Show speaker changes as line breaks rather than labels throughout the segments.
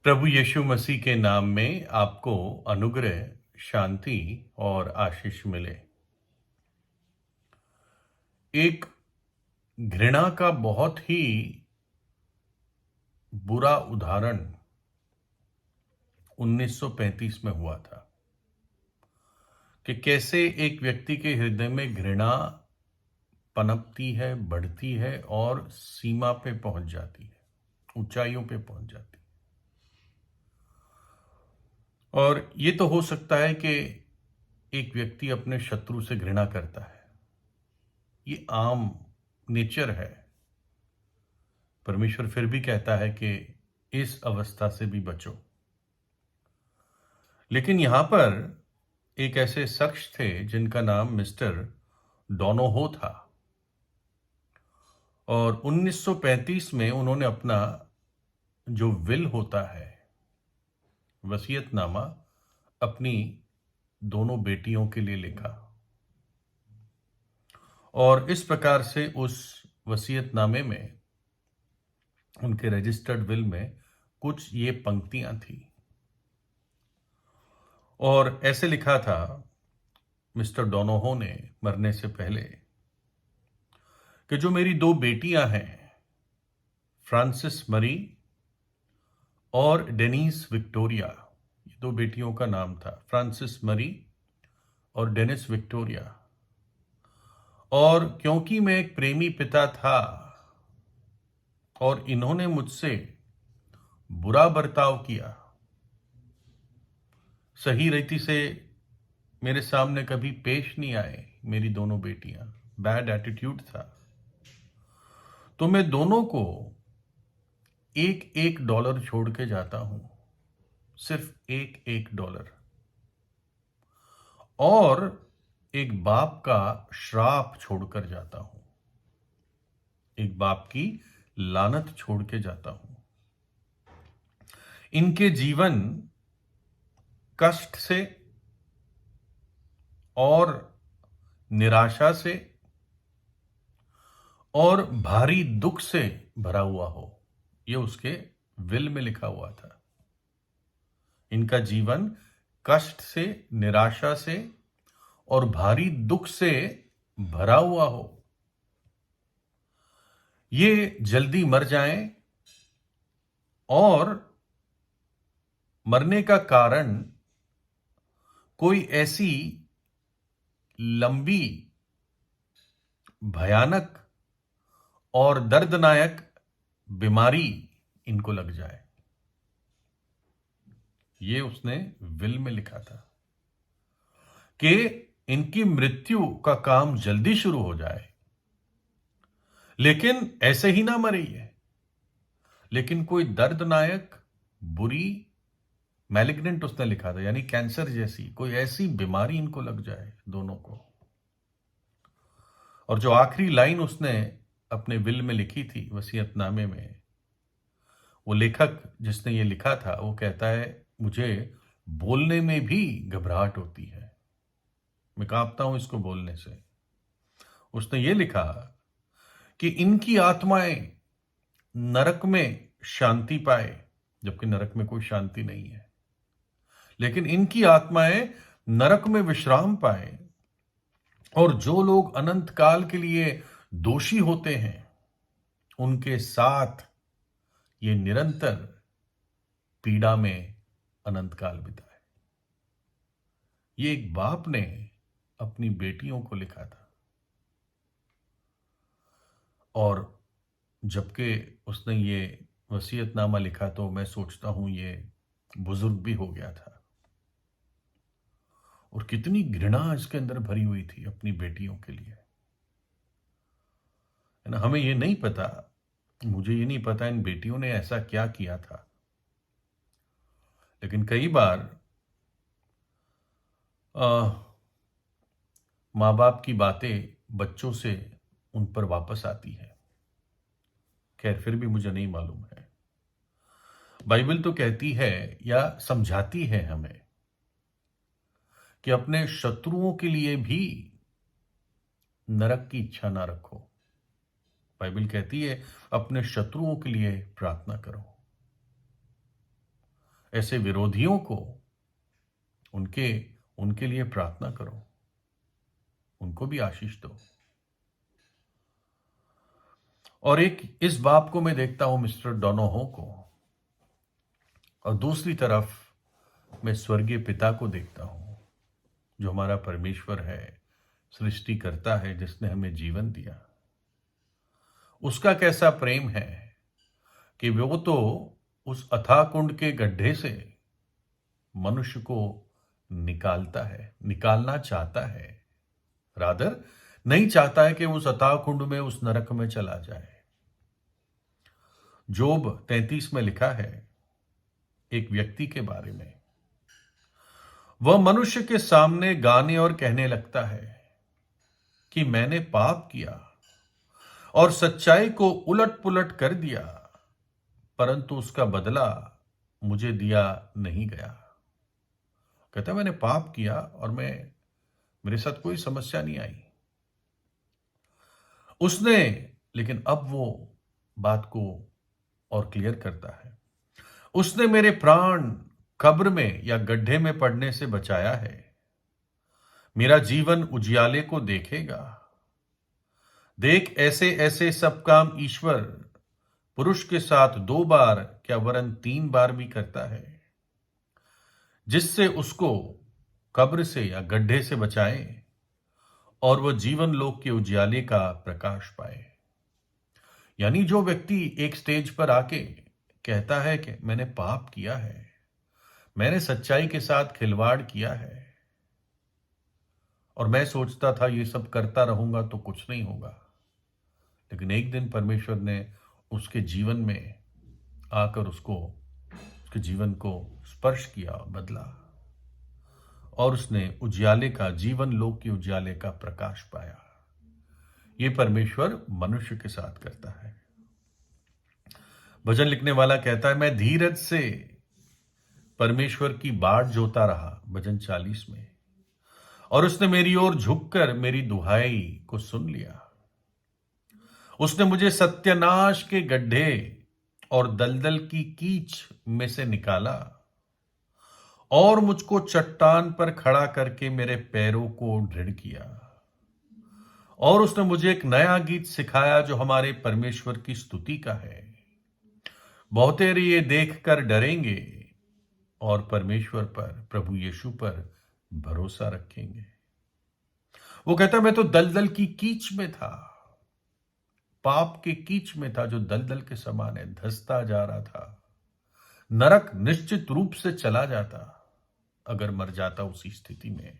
प्रभु यीशु मसीह के नाम में आपको अनुग्रह, शांति और आशीष मिले। एक घृणा का बहुत ही बुरा उदाहरण 1935 में हुआ था कि कैसे एक व्यक्ति के हृदय में घृणा पनपती है, बढ़ती है और सीमा पे पहुंच जाती है, ऊंचाइयों पे पहुंच जाती है। और ये तो हो सकता है कि एक व्यक्ति अपने शत्रु से घृणा करता है, ये आम नेचर है। परमेश्वर फिर भी कहता है कि इस अवस्था से भी बचो। लेकिन यहां पर एक ऐसे शख्स थे जिनका नाम मिस्टर डोनोहो था और 1935 में उन्होंने अपना जो विल होता है, वसीयतनामा, अपनी दोनों बेटियों के लिए लिखा। और इस प्रकार से उस वसीयतनामे में, उनके रजिस्टर्ड विल में कुछ ये पंक्तियां थी और ऐसे लिखा था मिस्टर डोनोहो ने मरने से पहले कि जो मेरी दो बेटियां हैं, फ्रांसिस मरी और डेनिस विक्टोरिया, ये दो बेटियों का नाम था, फ्रांसिस मरी और डेनिस विक्टोरिया। और क्योंकि मैं एक प्रेमी पिता था और इन्होंने मुझसे बुरा बर्ताव किया, सही रीति से मेरे सामने कभी पेश नहीं आए, मेरी दोनों बेटियां, बैड एटीट्यूड था, तो मैं दोनों को एक एक डॉलर छोड़ के जाता हूं, सिर्फ एक एक डॉलर। और एक बाप का श्राप छोड़कर जाता हूं, एक बाप की लानत छोड़ के जाता हूं। इनके जीवन कष्ट से और निराशा से और भारी दुख से भरा हुआ हो, यह उसके विल में लिखा हुआ था। इनका जीवन कष्ट से, निराशा से और भारी दुख से भरा हुआ हो, ये जल्दी मर जाएं और मरने का कारण कोई ऐसी लंबी, भयानक और दर्दनायक बीमारी इनको लग जाए, ये उसने विल में लिखा था कि इनकी मृत्यु का काम जल्दी शुरू हो जाए, लेकिन ऐसे ही ना मरे ये, लेकिन कोई दर्दनायक, बुरी, मैलिग्नेंट उसने लिखा था, यानी कैंसर जैसी कोई ऐसी बीमारी इनको लग जाए दोनों को। और जो आखिरी लाइन उसने अपने विल में लिखी थी, वसीयतनामे में, वो लेखक जिसने ये लिखा था वो कहता है, मुझे बोलने में भी घबराहट होती है, मैं कांपता हूं इसको बोलने से। उसने ये लिखा कि इनकी आत्माएं नरक में शांति पाए, जबकि नरक में कोई शांति नहीं है, लेकिन इनकी आत्माएं नरक में विश्राम पाए। और जो लोग अनंत काल के लिए दोषी होते हैं, उनके साथ ये निरंतर पीड़ा में अनंत काल बिताए। ये एक बाप ने अपनी बेटियों को लिखा था। और जबकि उसने ये वसीयतनामा लिखा तो मैं सोचता हूं ये बुजुर्ग भी हो गया था, और कितनी घृणा इसके अंदर भरी हुई थी अपनी बेटियों के लिए, है ना। हमें ये नहीं पता, मुझे ये नहीं पता इन बेटियों ने ऐसा क्या किया था, लेकिन कई बार माँ बाप की बातें बच्चों से उन पर वापस आती है। खैर, फिर भी मुझे नहीं मालूम है। बाइबल तो कहती है या समझाती है हमें कि अपने शत्रुओं के लिए भी नरक की इच्छा ना रखो। बाइबल कहती है अपने शत्रुओं के लिए प्रार्थना करो। ऐसे विरोधियों को उनके उनके लिए प्रार्थना करो, उनको भी आशीष दो। और एक इस बाप को मैं देखता हूं मिस्टर डोनोहो को, और दूसरी तरफ मैं स्वर्गीय पिता को देखता हूं जो हमारा परमेश्वर है, सृष्टि करता है, जिसने हमें जीवन दिया। उसका कैसा प्रेम है कि वो तो उस अथाह कुंड के गड्ढे से मनुष्य को निकालता है, निकालना चाहता है, रादर नहीं चाहता है कि उस अथाह कुंड में, उस नरक में चला जाए। जोब 33 में लिखा है एक व्यक्ति के बारे में, वह मनुष्य के सामने गाने और कहने लगता है कि मैंने पाप किया और सच्चाई को उलट पुलट कर दिया, परंतु उसका बदला मुझे दिया नहीं गया। कहता है मैंने पाप किया और मेरे साथ कोई समस्या नहीं आई उसने, लेकिन अब वो बात को और क्लियर करता है, उसने मेरे प्राण कब्र में या गड्ढे में पड़ने से बचाया है। मेरा जीवन उजियाले को देखेगा। देख, ऐसे ऐसे सब काम ईश्वर पुरुष के साथ 2 बार क्या वरन 3 बार भी करता है, जिससे उसको कब्र से या गड्ढे से बचाए और वह जीवन लोक के उजियाले का प्रकाश पाए। यानी जो व्यक्ति एक स्टेज पर आके कहता है कि मैंने पाप किया है, मैंने सच्चाई के साथ खिलवाड़ किया है और मैं सोचता था ये सब करता रहूंगा तो कुछ नहीं होगा, लेकिन एक दिन परमेश्वर ने उसके जीवन में आकर उसके जीवन को स्पर्श किया, बदला, और उसने उजियाले का, जीवन लोक के उजियाले का प्रकाश पाया। ये परमेश्वर मनुष्य के साथ करता है। भजन लिखने वाला कहता है मैं धीरज से परमेश्वर की बाट जोता रहा, भजन 40 में, और उसने मेरी ओर झुककर मेरी दुहाई को सुन लिया। उसने मुझे सत्यानाश के गड्ढे और दलदल की कीच में से निकाला और मुझको चट्टान पर खड़ा करके मेरे पैरों को दृढ़ किया। और उसने मुझे एक नया गीत सिखाया जो हमारे परमेश्वर की स्तुति का है। बहुतेरे ये देखकर डरेंगे और परमेश्वर पर, प्रभु यीशु पर भरोसा रखेंगे। वो कहता मैं तो दलदल की कीच में था, पाप के कीच में था जो दलदल के समान है, धंसता जा रहा था। नरक निश्चित रूप से चला जाता अगर मर जाता उसी स्थिति में,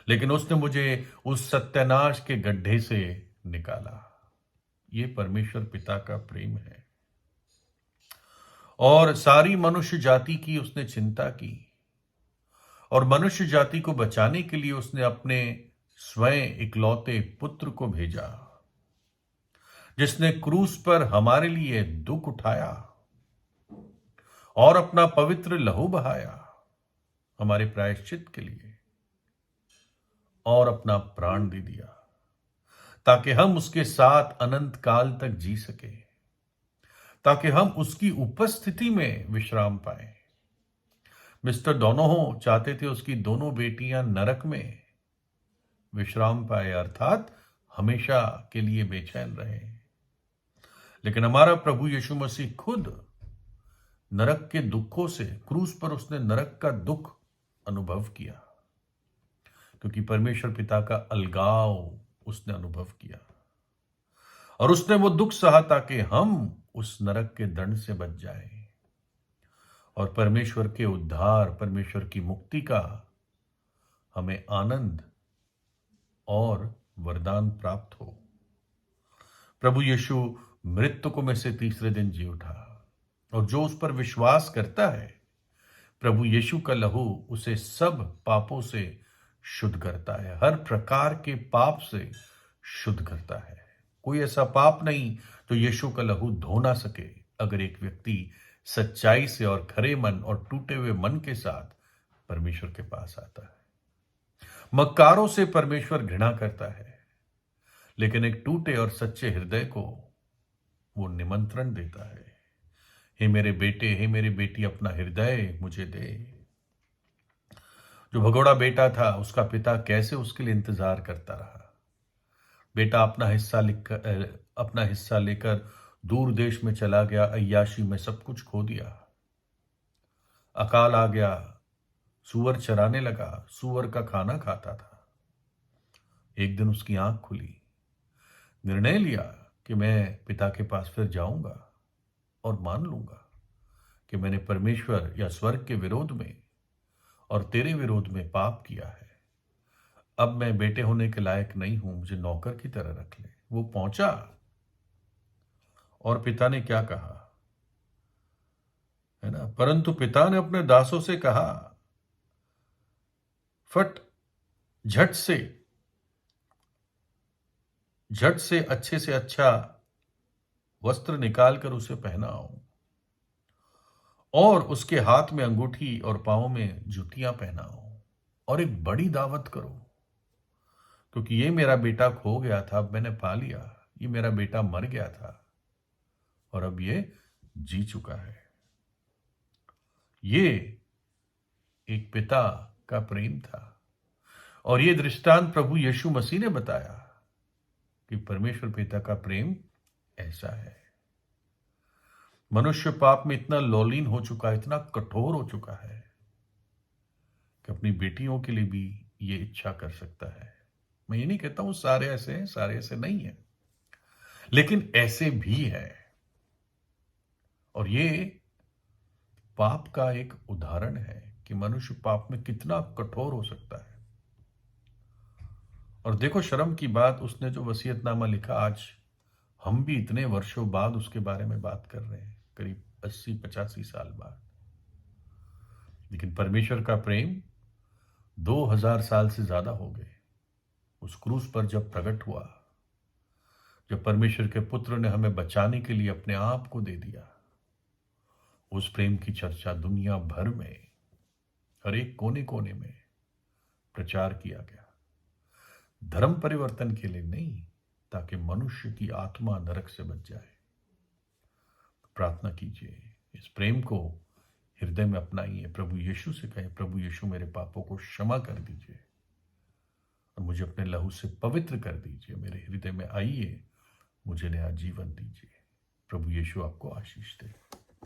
लेकिन उसने मुझे उस सत्यानाश के गड्ढे से निकाला। ये परमेश्वर पिता का प्रेम है। और सारी मनुष्य जाति की उसने चिंता की, और मनुष्य जाति को बचाने के लिए उसने अपने स्वयं इकलौते पुत्र को भेजा, जिसने क्रूस पर हमारे लिए दुख उठाया और अपना पवित्र लहू बहाया हमारे प्रायश्चित के लिए, और अपना प्राण दे दिया ताकि हम उसके साथ अनंत काल तक जी सके, ताकि हम उसकी उपस्थिति में विश्राम पाए। मिस्टर डोनोहो चाहते थे उसकी दोनों बेटियां नरक में विश्राम पाए, अर्थात हमेशा के लिए बेचैन रहे, लेकिन हमारा प्रभु यीशु मसीह खुद नरक के दुखों से, क्रूस पर उसने नरक का दुख अनुभव किया, क्योंकि परमेश्वर पिता का अलगाव उसने अनुभव किया, और उसने वो दुख सहा ताकि हम उस नरक के दंड से बच जाए और परमेश्वर के उद्धार, परमेश्वर की मुक्ति का हमें आनंद और वरदान प्राप्त हो। प्रभु यीशु मृतकों में से तीसरे दिन जी उठा, और जो उस पर विश्वास करता है, प्रभु यीशु का लहू उसे सब पापों से शुद्ध करता है, हर प्रकार के पाप से शुद्ध करता है। कोई ऐसा पाप नहीं जो यीशु का लहू धो ना सके, अगर एक व्यक्ति सच्चाई से और खरे मन और टूटे हुए मन के साथ परमेश्वर के पास आता है। मक्कारों से परमेश्वर घृणा करता है, लेकिन एक टूटे और सच्चे हृदय को वो निमंत्रण देता है। हे मेरे बेटे, हे मेरी बेटी, अपना हृदय मुझे दे। जो भगोड़ा बेटा था, उसका पिता कैसे उसके लिए इंतजार करता रहा। बेटा अपना हिस्सा लेकर दूर देश में चला गया, अय्याशी में सब कुछ खो दिया। अकाल आ गया, सूअर चराने लगा, सूअर का खाना खाता था। एक दिन उसकी आंख खुली, निर्णय लिया कि मैं पिता के पास फिर जाऊंगा और मान लूंगा कि मैंने परमेश्वर या स्वर्ग के विरोध में और तेरे विरोध में पाप किया है। अब मैं बेटे होने के लायक नहीं हूं, मुझे नौकर की तरह रख ले। वो पहुंचा और पिता ने क्या कहा, है ना। परंतु पिता ने अपने दासों से कहा, फट झट से अच्छे से अच्छा वस्त्र निकालकर उसे पहनाओ और उसके हाथ में अंगूठी और पांव में जूतियां पहनाओ और एक बड़ी दावत करो, क्योंकि ये मेरा बेटा खो गया था, अब मैंने पा लिया। ये मेरा बेटा मर गया था और अब ये जी चुका है। ये एक पिता का प्रेम था और ये दृष्टांत प्रभु यीशु मसीह ने बताया कि परमेश्वर पिता का प्रेम ऐसा है। मनुष्य पाप में इतना लौलीन हो चुका है, इतना कठोर हो चुका है कि अपनी बेटियों के लिए भी ये इच्छा कर सकता है। मैं ये नहीं कहता हूं सारे ऐसे हैं, सारे ऐसे नहीं है, लेकिन ऐसे भी है। और ये पाप का एक उदाहरण है कि मनुष्य पाप में कितना कठोर हो सकता है। और देखो शर्म की बात, उसने जो वसीयतनामा लिखा, आज हम भी इतने वर्षों बाद उसके बारे में बात कर रहे हैं, करीब 80-85 साल बाद। लेकिन परमेश्वर का प्रेम 2000 साल से ज्यादा हो गए। उस क्रूस पर जब प्रकट हुआ, जब परमेश्वर के पुत्र ने हमें बचाने के लिए अपने आप को दे दिया, उस प्रेम की चर्चा दुनिया भर में हर एक कोने कोने में प्रचार किया गया। धर्म परिवर्तन के लिए नहीं, ताकि मनुष्य की आत्मा नरक से बच जाए। प्रार्थना कीजिए, इस प्रेम को हृदय में अपनाइए। प्रभु यीशु से कहें, प्रभु यीशु मेरे पापों को क्षमा कर दीजिए और मुझे अपने लहू से पवित्र कर दीजिए। मेरे हृदय में आइए, मुझे नया जीवन दीजिए। प्रभु यीशु आपको आशीष दे।